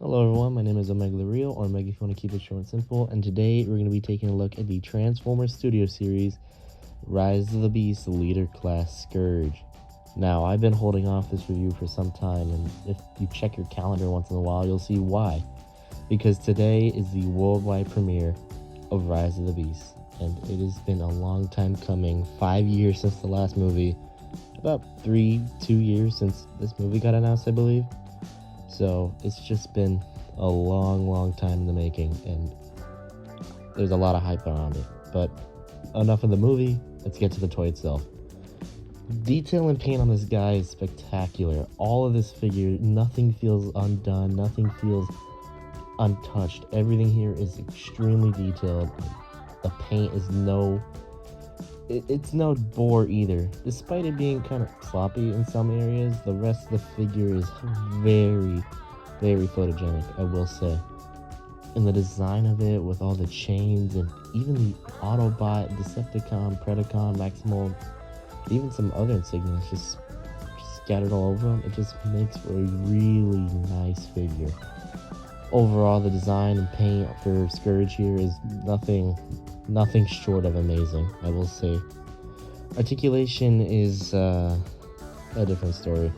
Hello everyone, my name is Omega the Real, or Omega if you want to keep it short and simple, and today we're going to be taking a look at the Transformers Studio Series, Rise of the Beast Leader Class Scourge. Now, I've been holding off this review for some time, and if you check your calendar once in a while, you'll see why. Because today is the worldwide premiere of Rise of the Beast, and it has been a long time coming, 5 years since the last movie, about 2 years since this movie got announced, I believe. So it's just been a long time in the making, and there's a lot of hype around it. But enough of the movie, let's get to the toy itself. Detail and paint on this guy is spectacular. All of this figure, nothing feels undone, nothing feels untouched. Everything here is extremely detailed. The paint is it's no bore either. Despite it being kind of sloppy in some areas, the rest of the figure is very photogenic, I will say. And the design of it, with all the chains and even the Autobot, Decepticon, Predacon, Maximal, even some other insignias just scattered all over them, it just makes for a really nice figure. Overall, the design and paint for Scourge here is nothing short of amazing, I will say. Articulation is a different story.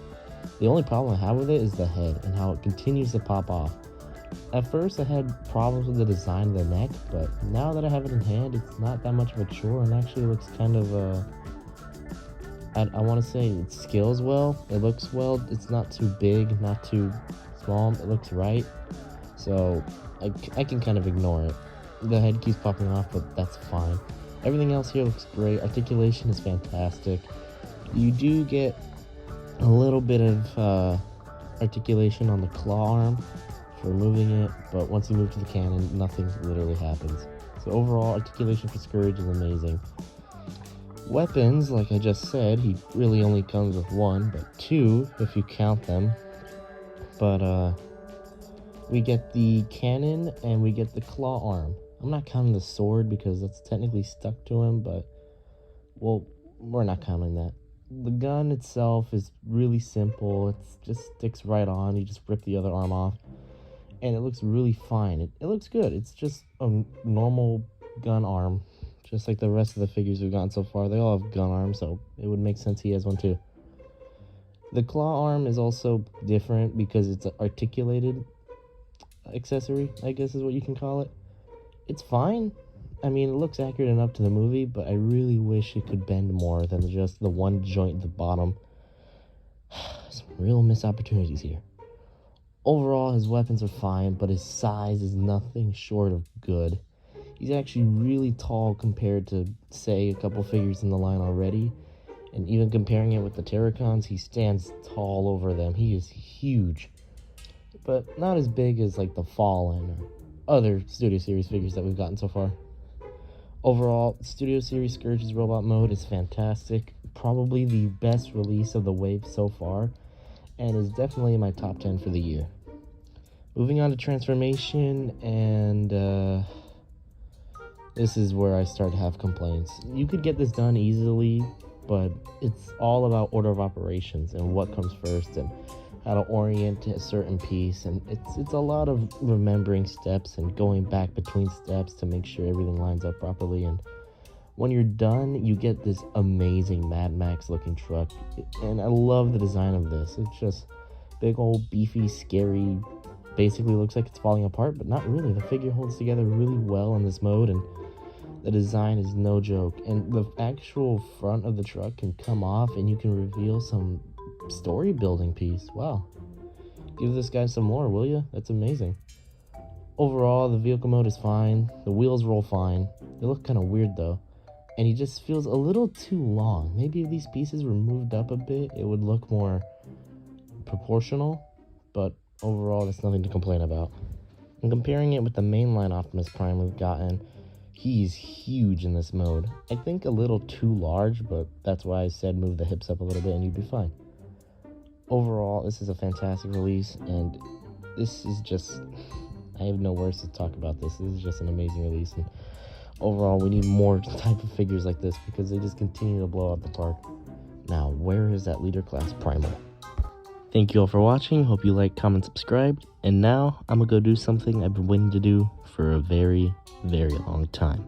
The only problem I have with it is the head and how it continues to pop off. At first I had problems with the design of the neck, but now that I have it in hand, it's not that much of a chore and actually looks kind of I want to say it scales well. It looks well. It's not too big, not too small. It looks right. So I can kind of ignore it. The head keeps popping off, but that's fine. Everything else here looks great. Articulation is fantastic. You do get a little bit of articulation on the claw arm for moving it, but once you move to the cannon, nothing literally happens. So overall, articulation for Scourge is amazing. Weapons, like I just said, he really only comes with one, but two if you count them. But we get the cannon and we get the claw arm. I'm not counting the sword because that's technically stuck to him, but, well, we're not counting that. The gun itself is really simple. It just sticks right on. You just rip the other arm off, and it looks really fine. It looks good. It's just a normal gun arm, just like the rest of the figures we've gotten so far. They all have gun arms, so it would make sense he has one too. The claw arm is also different because it's an articulated accessory, I guess is what you can call it. It's fine. I mean, it looks accurate enough to the movie, but I really wish it could bend more than just the one joint at the bottom. Some real missed opportunities here. Overall, his weapons are fine, but his size is nothing short of good. He's actually really tall compared to, say, a couple figures in the line already. And even comparing it with the Terracons, he stands tall over them. He is huge. But not as big as, like, the Fallen or other Studio Series figures that we've gotten so far. Overall, Studio Series Scourge's robot mode is fantastic, probably the best release of the wave so far, and is definitely in my top 10 for the year. Moving on to transformation, and this is where I start to have complaints. You could get this done easily, but it's all about order of operations and what comes first and how to orient a certain piece, and it's a lot of remembering steps and going back between steps to make sure everything lines up properly. And when you're done, you get this amazing Mad Max looking truck, and I love the design of this. It's just big old beefy, scary, basically looks like it's falling apart, but not really. The figure holds together really well in this mode, and the design is no joke. And the actual front of the truck can come off and you can reveal some story building piece. Wow, give this guy some more, will you? That's amazing. Overall, the vehicle mode is fine. The wheels roll fine. They look kind of weird though, and he just feels a little too long. Maybe if these pieces were moved up a bit, it would look more proportional, but overall, there's nothing to complain about. And comparing it with the mainline Optimus Prime we've gotten, he's huge in this mode. I think a little too large, but that's why I said move the hips up a little bit and you'd be fine. Overall, this is a fantastic release, and this is just, I have no words to talk about this. This is just an amazing release, and overall, we need more type of figures like this because they just continue to blow out the park. Now, where is that leader class Primal? Thank you all for watching. Hope you like, comment, subscribe. And now I'm gonna go do something I've been waiting to do for a very, very long time.